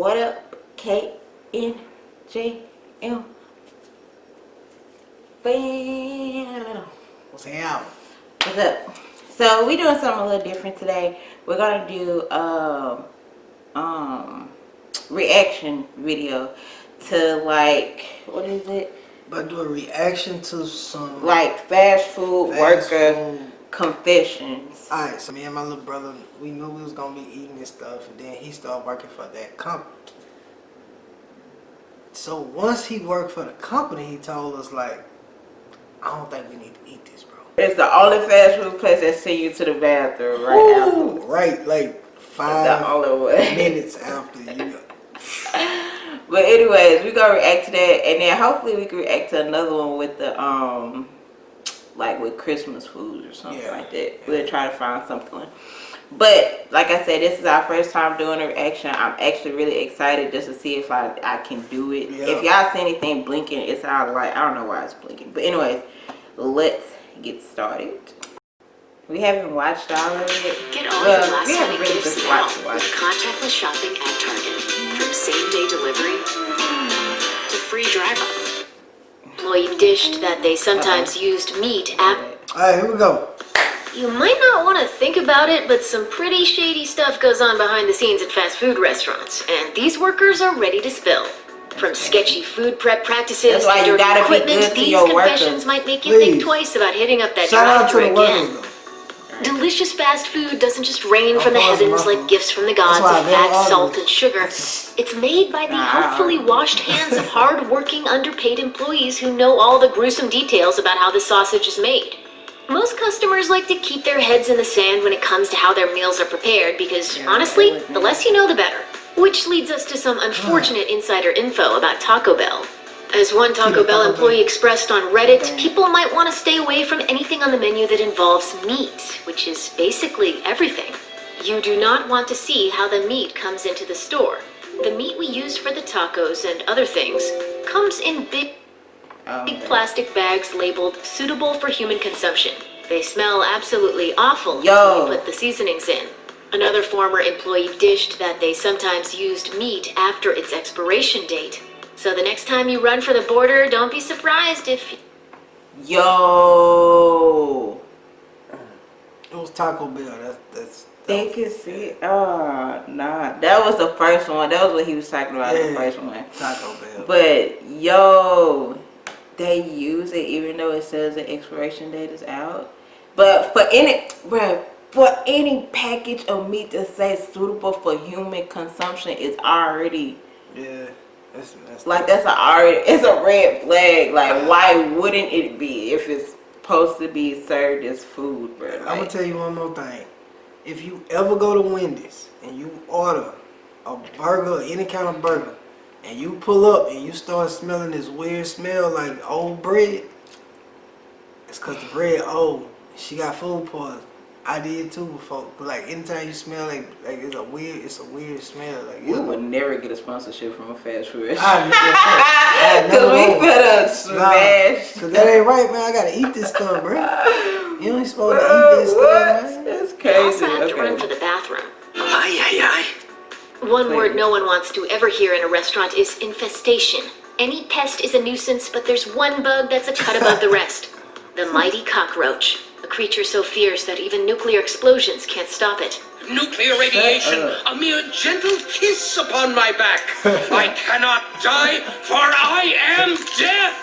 What up, KNJM fam? What's up? What's up? So we doing something a little different today. We're gonna do reaction video to, like, what is it? But do a reaction to some like fast food worker confessions. Alright, so me and my little brother, we knew we was gonna be eating this stuff, and then he started working for that company. So once he worked for the company, he told us, like, I don't think we need to eat this, bro. It's the only fast food place that send you to the bathroom right after. Right, like 5 minutes after you. But anyways, we gonna react to that, and then hopefully we can react to another one with the like with Christmas food or something like that. We'll try to find something. But like I said, this is our first time doing a reaction. I'm actually really excited just to see if I can do it. If y'all see anything blinking, it's out of light. I don't know why it's blinking. But anyways, let's get started. We haven't watched all of it. Get all your last minute gifts now with contactless shopping at Target. From same-day delivery to free drive-up. Employee dished that they sometimes used meat Alright, here we go. You might not want to think about it, but some pretty shady stuff goes on behind the scenes at fast food restaurants, and these workers are ready to spill. From sketchy food prep practices to dirty equipment, these confessions might make you think twice about hitting up that drive-thru again. Delicious fast food doesn't just rain from the heavens like gifts from the gods of fat, salt, and sugar. It's made by the hopefully washed hands of hard-working, underpaid employees who know all the gruesome details about how the sausage is made. Most customers like to keep their heads in the sand when it comes to how their meals are prepared because, honestly, the less you know, the better. Which leads us to some unfortunate insider info about Taco Bell. As one Taco Bell employee expressed on Reddit, people might want to stay away from anything on the menu that involves meat, which is basically everything. You do not want to see how the meat comes into the store. The meat we use for the tacos and other things comes in big plastic bags labeled suitable for human consumption. They smell absolutely awful until you put the seasonings in. Another former employee dished that they sometimes used meat after its expiration date. So the next time you run for the border, don't be surprised if... Yo! It was Taco Bell. They can see. Oh, nah. That was the first one. That was what he was talking about, the first one. Taco Bell. But, yo, they use it even though it says the expiration date is out. But for any package of meat that says suitable for human consumption, it's already... Yeah. That's it's a red flag. Like, why wouldn't it be if it's supposed to be served as food, bro? Like, I'm gonna tell you one more thing. If you ever go to Wendy's and you order a burger, any kind of burger, and you pull up and you start smelling this weird smell like old bread, it's cause the bread old. She got food poisoning. I did too before. Like anytime you smell like it's a weird smell. Like we would never get a sponsorship from a fast food restaurant. Cause we better smash. Cause that ain't right, man. I gotta eat this stuff, bro. You ain't supposed to eat this stuff, man. That's crazy. You also have to run for the bathroom. One word no one wants to ever hear in a restaurant is infestation. Any pest is a nuisance, but there's one bug that's a cut above the rest. The mighty cockroach. A creature so fierce that even nuclear explosions can't stop it. Nuclear radiation, a mere gentle kiss upon my back. I cannot die, for I am death!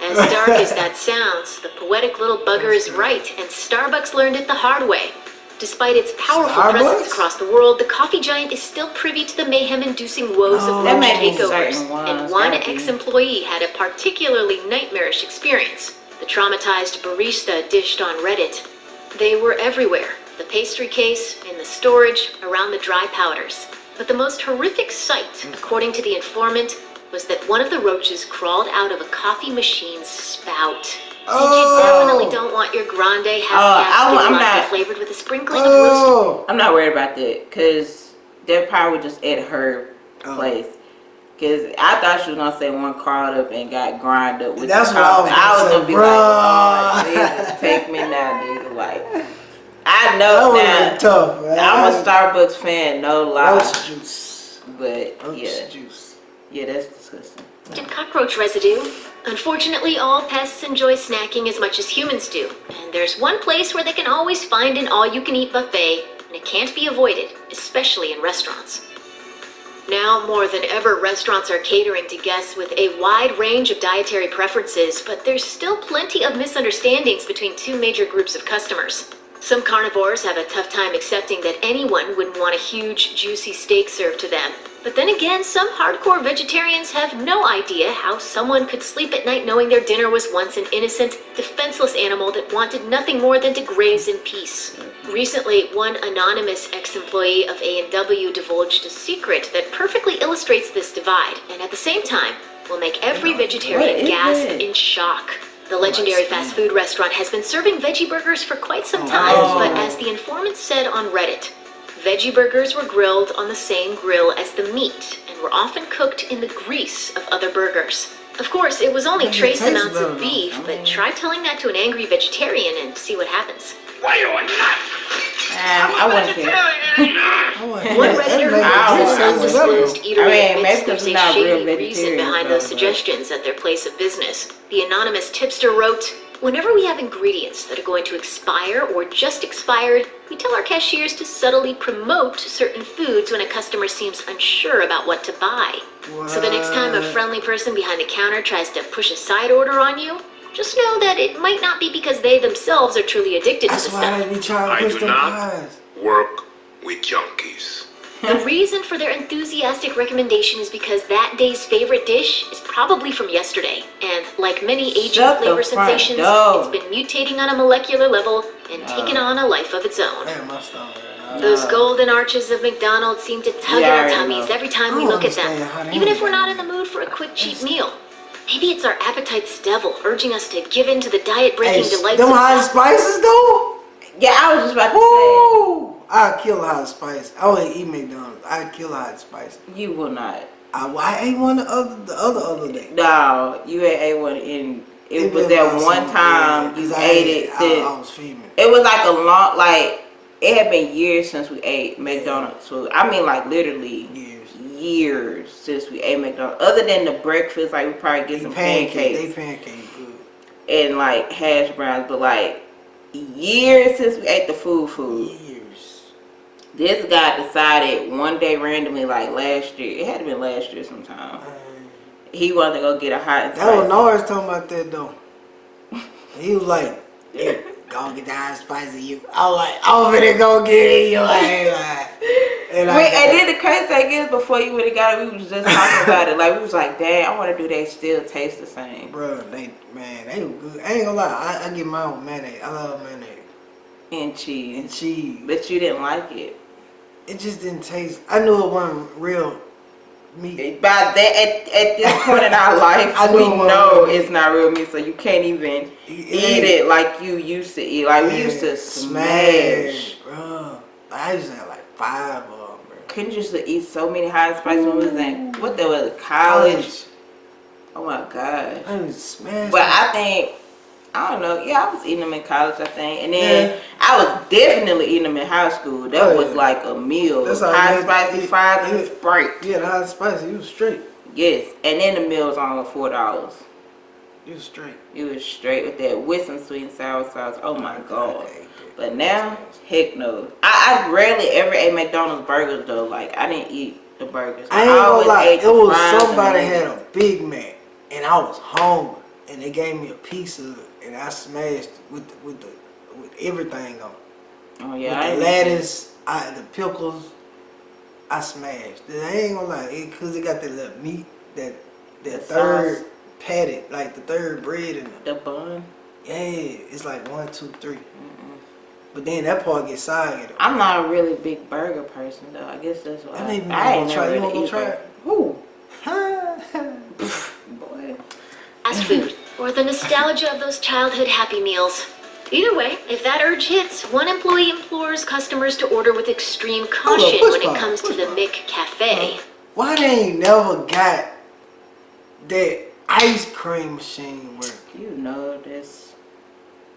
As dark as that sounds, the poetic little bugger is right, and Starbucks learned it the hard way. Despite its powerful presence across the world, the coffee giant is still privy to the mayhem-inducing woes of roach takeovers, and one ex-employee had a particularly nightmarish experience. The traumatized barista dished on Reddit. They were everywhere, the pastry case, in the storage, around the dry powders. But the most horrific sight, according to the informant, was that one of the roaches crawled out of a coffee machine's spout. And you definitely don't want your grande half-gas flavored with a sprinkling of roasted. I'm not worried about that, because they're probably just at her place. Because I thought she was going to say one crawled up and got grind up with That's what I was going to be like, oh, Jesus, take me now, nigga. Like, I know that now. Tough, man. I'm a Starbucks fan, no lie. Roast juice. But Oats juice. Yeah, that's disgusting. And cockroach residue. Unfortunately, all pests enjoy snacking as much as humans do. And there's one place where they can always find an all-you-can-eat buffet, and it can't be avoided, especially in restaurants. Now, more than ever, restaurants are catering to guests with a wide range of dietary preferences, but there's still plenty of misunderstandings between two major groups of customers. Some carnivores have a tough time accepting that anyone wouldn't want a huge, juicy steak served to them. But then again, some hardcore vegetarians have no idea how someone could sleep at night knowing their dinner was once an innocent, defenseless animal that wanted nothing more than to graze in peace. Recently, one anonymous ex-employee of A&W divulged a secret that perfectly illustrates this divide, and at the same time, will make every vegetarian gasp in shock. The legendary fast food restaurant has been serving veggie burgers for quite some time, but as the informant said on Reddit, veggie burgers were grilled on the same grill as the meat and were often cooked in the grease of other burgers. Of course, it was only trace amounts of beef, but try telling that to an angry vegetarian and see what happens. Why you want that? I wouldn't care. One Redditor who runs an undisclosed eatery admits maybe there's a it's not real shady reason vegetarian, behind though, those but- suggestions at their place of business. The anonymous tipster wrote, "Whenever we have ingredients that are going to expire or just expired, we tell our cashiers to subtly promote certain foods when a customer seems unsure about what to buy. So the next time a friendly person behind the counter tries to push a side order on you, just know that it might not be because they themselves are truly addicted That's to the why stuff." they be trying to I push do them not pies. work with junkies. The reason for their enthusiastic recommendation is because that day's favorite dish is probably from yesterday. And like many aging Shut the flavor front sensations, door. it's been mutating on a molecular level and taken on a life of its own. Man, my stomach. Those golden arches of McDonald's seem to tug Yeah, at I our already tummies know. every time we I don't look at them, understand how they even if do we're that. not in the mood for a quick, cheap meal. Maybe it's our appetite's devil urging us to give in to the diet-breaking Hey, delights them of hot fast food. spices though? Yeah, I was just about to Woo! I'd kill a hot spice. I wouldn't eat McDonald's. I'd kill a hot spice. say, you will not. I ate one the other day. No, you ain't ate one in. It was been that about one some- time yeah, you 'cause ate it I since. was female. It was like a long, like, it had been years since we ate McDonald's food. I mean, like, literally years since we ate McDonald's. Other than the breakfast, like, we probably get some pancakes They pancake good. and, like, hash browns. But, like, years since we ate the food. Years. This guy decided one day randomly, like, last year. It had to been last year sometime. He wanted to go get a hot and That was spicy. Norris talking about that though. He was like, yeah, go get the hot spicy. You. I was like, I'm finna go get it. You like, and And then the crazy thing is, before you would have got it, we was just talking about it. Like, we was like, dang, I want to do they still taste the same. bro, they were good. I ain't gonna lie, I get mine with mayonnaise. I love mayonnaise And cheese. and cheese. But you didn't like it. It just didn't taste. I knew it wasn't real meat. By that, at this point in our life, I we knew it wasn't know real. it's not real meat, so you can't even eat it like you used to eat. Like, we used to smash. bro. I used to have like 5 of them, bro. Couldn't you just eat so many hot spices when we was in, what that was, college? Oh my God. I used to smash. But them. I think, I don't know, yeah, I was eating them in college, I think. And then I was definitely eating them in high school. That Oh, was yeah. like a meal. That's how Hot you- spicy you- fries and you- Sprite. Yeah, the hot spicy. You was straight. Yes. And then the meal was only $4. You was straight. You was straight with that with some sweet and sour sauce. Oh my God. Okay. But now, heck no. I rarely ever ate McDonald's burgers though. Like, I didn't eat the burgers. I ain't gonna always lie. ate It the was fries and somebody the had nuggets. a Big Mac, and I was hungry, and they gave me a piece of it, and I smashed with everything on. Oh yeah, I With the ain't- lettuce, the pickles, I smashed. I ain't gonna lie, cause it got that little meat, that The third sauce. patty, like the third bread in it. the bun. Yeah, it's like 1, 2, 3. But then that part gets soggy though. I'm not a really big burger person though. I guess that's why. I ain't even I gonna ain't try. never You wanna really go eat try burger. it? Who? Boy. Fast food, or the nostalgia of those childhood Happy Meals. Either way, if that urge hits, one employee implores customers to order with extreme caution push when it button, comes to push the button. Mick Cafe. Why they ain't never got that ice cream machine work? You know this.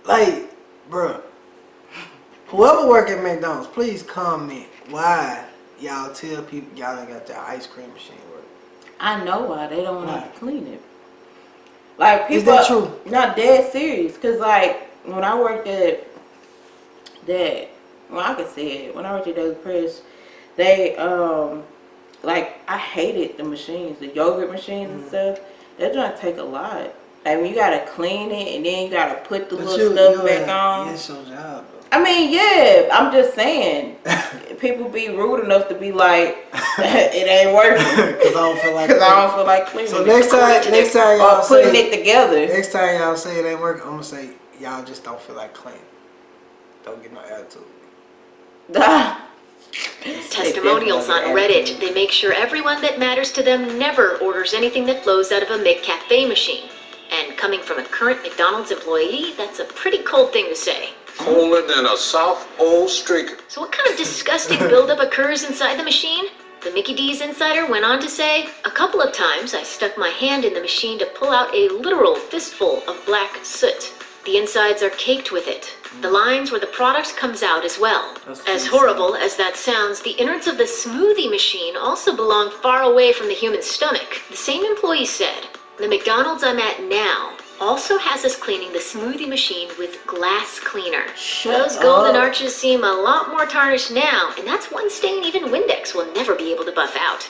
Like, bruh, whoever work at McDonald's, please comment why y'all tell people y'all ain't got your ice cream machine work? I know why they don't Why? want to clean it. Like people, Is that true? Not dead serious. Cause like when I worked at that, well I can say it. When I worked at Daily Press, they like I hated the machines, the yogurt machines and stuff. They're trying to take a lot. Like when you gotta clean it and then you gotta put the little stuff back on. It's your job though. I mean, yeah, I'm just saying. People be rude enough to be like, it ain't working. Cause I don't feel like. Cause I don't feel like cleaning. So it. next time y'all Or putting say it together. next time y'all say it ain't working, I'm gonna say y'all just don't feel like cleaning. Don't get no attitude. Testimonials on Reddit. They make sure everyone that matters to them never orders anything that flows out of a McCafe machine. And coming from a current McDonald's employee, that's a pretty cold thing to say. Colder than a South Pole streak. So what kind of disgusting buildup occurs inside the machine? The Mickey D's insider went on to say, a couple of times I stuck my hand in the machine to pull out a literal fistful of black soot. The insides are caked with it. The lines where the product comes out as well. As horrible as that sounds, the innards of the smoothie machine also belong far away from the human stomach. The same employee said, the McDonald's I'm at now also has us cleaning the smoothie machine with glass cleaner. Those golden arches seem a lot more tarnished now, and that's one stain even Windex will never be able to buff out.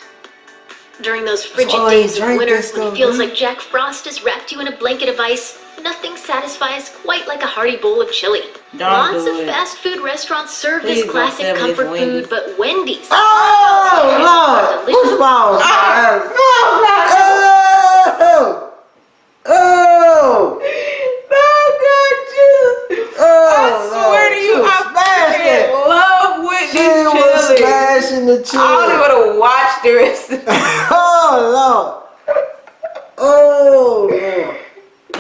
During those frigid days of winter, when it feels like Jack Frost has wrapped you in a blanket of ice, nothing satisfies quite like a hearty bowl of chili. Lots of fast food restaurants serve this classic comfort food, but Wendy's. Oh Lord! Who's balls? Oh! No, God, I swear to you, I fucking love Whitney's She was chili. smashing the chili. I don't even want to watch the rest of it. Oh Lord! Oh Lord!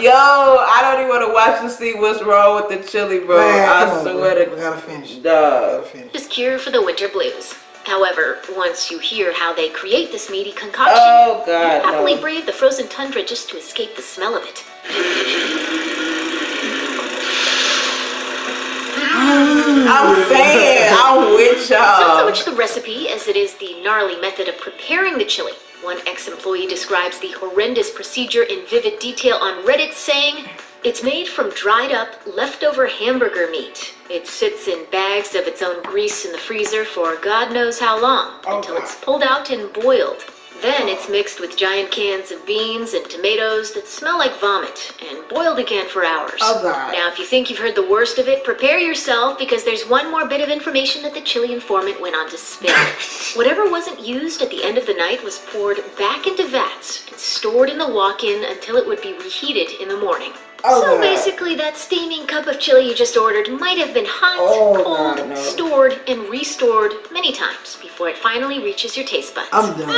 Yo, I don't even want to watch and see what's wrong with the chili, bro. Man, I come on, swear bro. to We gotta finish. Dog. Just cure for the winter blues. However, once you hear how they create this meaty concoction, Oh God, you happily no. brave the frozen tundra just to escape the smell of it. I'm saying, I'm with It's not so y'all. much the recipe as it is the gnarly method of preparing the chili. One ex-employee describes the horrendous procedure in vivid detail on Reddit, saying, it's made from dried up, leftover hamburger meat. It sits in bags of its own grease in the freezer for God knows how long, until it's pulled out and boiled. Then it's mixed with giant cans of beans and tomatoes that smell like vomit, and boiled again for hours. Oh, God. Now, if you think you've heard the worst of it, prepare yourself, because there's one more bit of information that the chili informant went on to spill. Whatever wasn't used at the end of the night was poured back into vats and stored in the walk-in until it would be reheated in the morning. Oh, So God. basically, that steaming cup of chili you just ordered might have been hot, Oh, cold, God, no. stored, and restored many times before it finally reaches your taste buds. I'm done.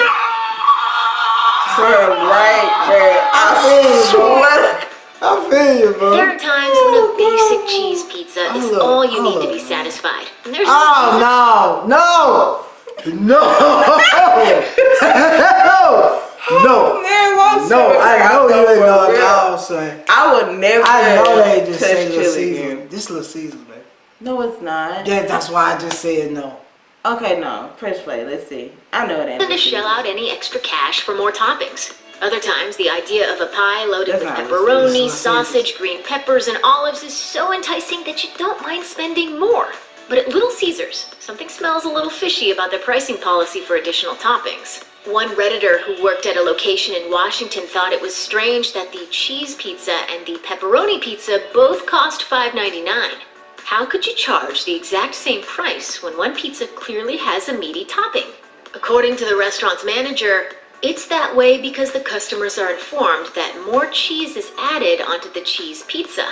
Right there. I swear. I feel you, bro. There are times when a basic cheese pizza is Hold up, all you need hold to up, be man. satisfied. And there's Oh no! No! Man, won't No, say I what know you ain't know real. y'all say. I would never. I know they just touch say Little chili Caesar. again. This Little Caesar, man. No, it's not. Yeah, that's why I just said no. Okay, no. Press play. Let's see. I know it ain't. to Little shell Caesar. out any extra cash for more toppings. Other times, the idea of a pie loaded That's with not pepperoni, Little Caesars. sausage, green peppers, and olives is so enticing that you don't mind spending more. But at Little Caesars, something smells a little fishy about their pricing policy for additional toppings. One Redditor who worked at a location in Washington thought it was strange that the cheese pizza and the pepperoni pizza both cost $5.99. How could you charge the exact same price when one pizza clearly has a meaty topping? According to the restaurant's manager, it's that way because the customers are informed that more cheese is added onto the cheese pizza.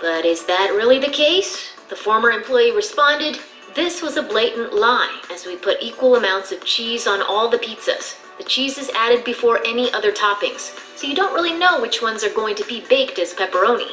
But is that really the case? The former employee responded, this was a blatant lie, as we put equal amounts of cheese on all the pizzas. The cheese is added before any other toppings, so you don't really know which ones are going to be baked as pepperoni.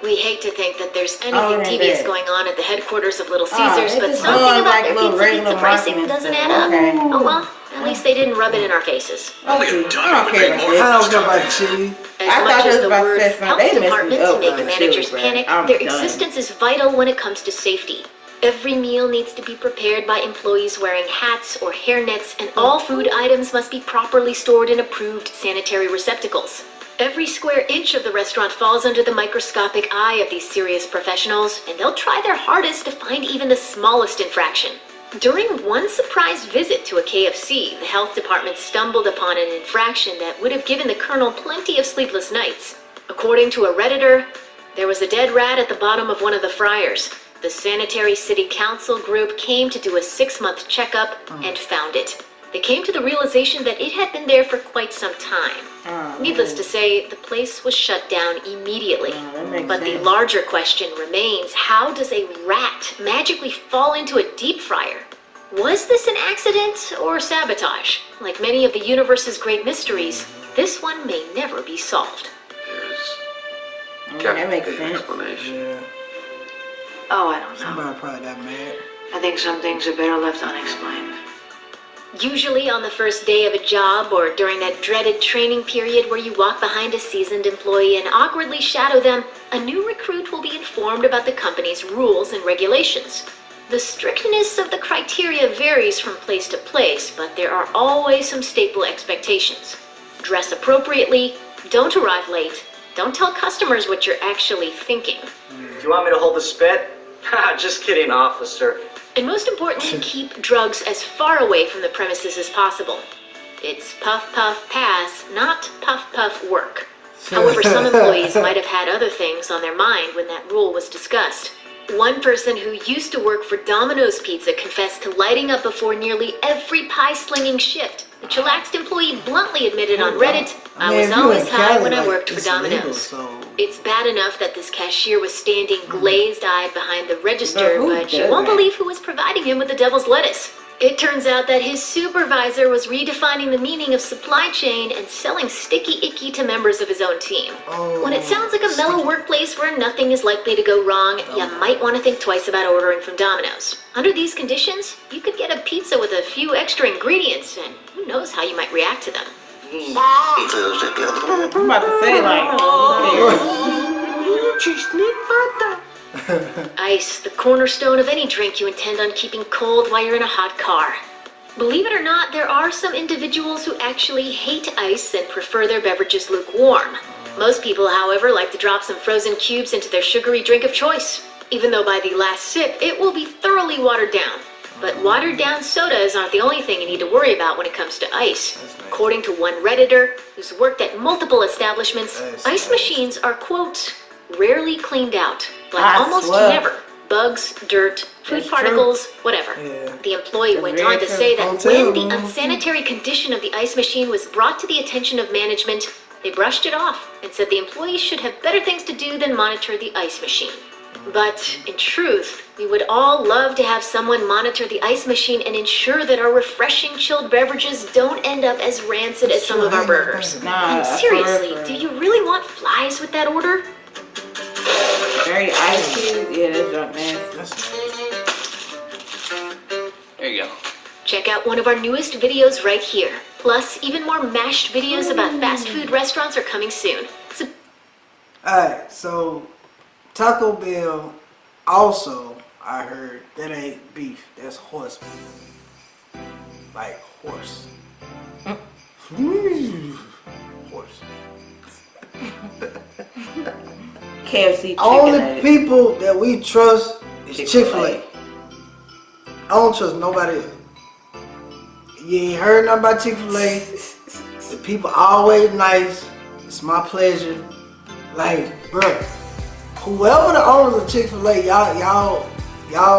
We hate to think that there's anything right devious there. going on at the headquarters of Little Oh, Caesars, they but just something doing about like their little pizza regular pricing marketing doesn't stuff. add up. Okay. Oh well, at least they didn't rub it in our faces. Only a Okay. dime would Okay, make more then. I of don't this care about time. cheese. As I much thought as it was the about words Stefan. health They messed me department up to make on the the managers chili, bro. panic, I'm their done. existence is vital when it comes to safety. Every meal needs to be prepared by employees wearing hats or hairnets, and all food items must be properly stored in approved sanitary receptacles. Every square inch of the restaurant falls under the microscopic eye of these serious professionals, and they'll try their hardest to find even the smallest infraction. During one surprise visit to a KFC, the health department stumbled upon an infraction that would have given the colonel plenty of sleepless nights. According to a Redditor, there was a dead rat at the bottom of one of the fryers. The sanitary city council group came to do a 6-month checkup and found it. They came to the realization that it had been there for quite some time. Needless to say, the place was shut down immediately. But the larger question remains, how does a rat magically fall into a deep fryer? Was this an accident or sabotage? Like many of the universe's great mysteries, this one may never be solved. There's That got makes to be an sense. explanation. Yeah. Oh, I don't know. Somebody probably got mad. I think some things are better left unexplained. Usually on the first day of a job or during that dreaded training period where you walk behind a seasoned employee and awkwardly shadow them, a new recruit will be informed about the company's rules and regulations. The strictness of the criteria varies from place to place, but there are always some staple expectations. Dress appropriately, don't arrive late, don't tell customers what you're actually thinking. Do you want me to hold the spit? Ha, just kidding, officer. And most importantly, keep drugs as far away from the premises as possible. It's puff puff pass, not puff puff work. However, some employees might have had other things on their mind when that rule was discussed. One person who used to work for Domino's Pizza confessed to lighting up before nearly every pie-slinging shift. The chillaxed employee bluntly admitted on Reddit, I was always high when I worked for Domino's. It's bad enough that this cashier was standing glazed-eyed behind the register, but you won't believe who was providing him with the devil's lettuce. It turns out that his supervisor was redefining the meaning of supply chain and selling sticky icky to members of his own team. When it sounds like a mellow workplace where nothing is likely to go wrong, you might want to think twice about ordering from Domino's. Under these conditions, you could get a pizza with a few extra ingredients, and who knows how you might react to them. I'm about to say, like, Ice, the cornerstone of any drink you intend on keeping cold while you're in a hot car. Believe it or not, there are some individuals who actually hate ice and prefer their beverages lukewarm. Most people, however, like to drop some frozen cubes into their sugary drink of choice, even though by the last sip, it will be thoroughly watered down. But watered down sodas aren't the only thing you need to worry about when it comes to ice. According to one Redditor, who's worked at multiple establishments, ice machines are, quote, rarely cleaned out. Like almost never. Bugs, dirt, food particles, whatever. The employee went on to say that when the unsanitary condition of the ice machine was brought to the attention of management, they brushed it off and said the employee should have better things to do than monitor the ice machine. But in truth, we would all love to have someone monitor the ice machine and ensure that our refreshing chilled beverages don't end up as rancid as some of our burgers. And seriously, do you really want flies with that order? dirty ice cube. Yeah, that's junk nasty. There you go. Check out one of our newest videos right here. Plus, even more mashed videos about fast food restaurants are coming soon. So Alright, so Taco Bell also, I heard, that ain't beef, that's horse beef. Like horse. Horse. KFC chicken. Only nuggets. people that we trust is Chick-fil-A. Chick-fil-A. I don't trust nobody else. You ain't heard nothing about Chick-fil-A. The people always nice. It's my pleasure. Like, bruh, whoever the owners of Chick-fil-A, y'all.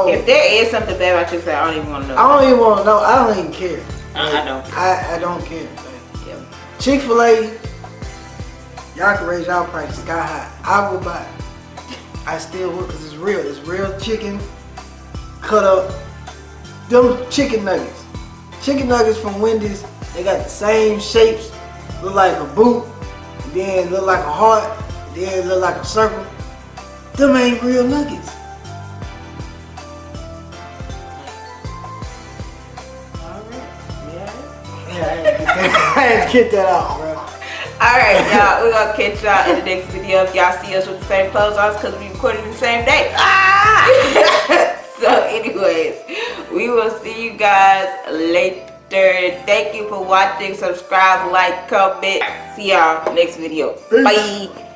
If there is something bad about Chick-fil-A, I don't even want to know. I don't even want to know. I don't even care. I don't. I don't care. Man. Yeah. Chick-fil-A, y'all can raise y'all prices sky high. I will buy it. I still will because it's real. It's real chicken cut up. Them chicken nuggets. Chicken nuggets from Wendy's, they got the same shapes. Look like a boot, then look like a heart, then look like a circle. Them ain't real nuggets. I had to get that out, bro. Alright, y'all. We're going to catch y'all in the next video if y'all see us with the same clothes on because we recorded the same day. So, anyways, we will see you guys later. Thank you for watching. Subscribe, like, comment. See y'all next video. Bye.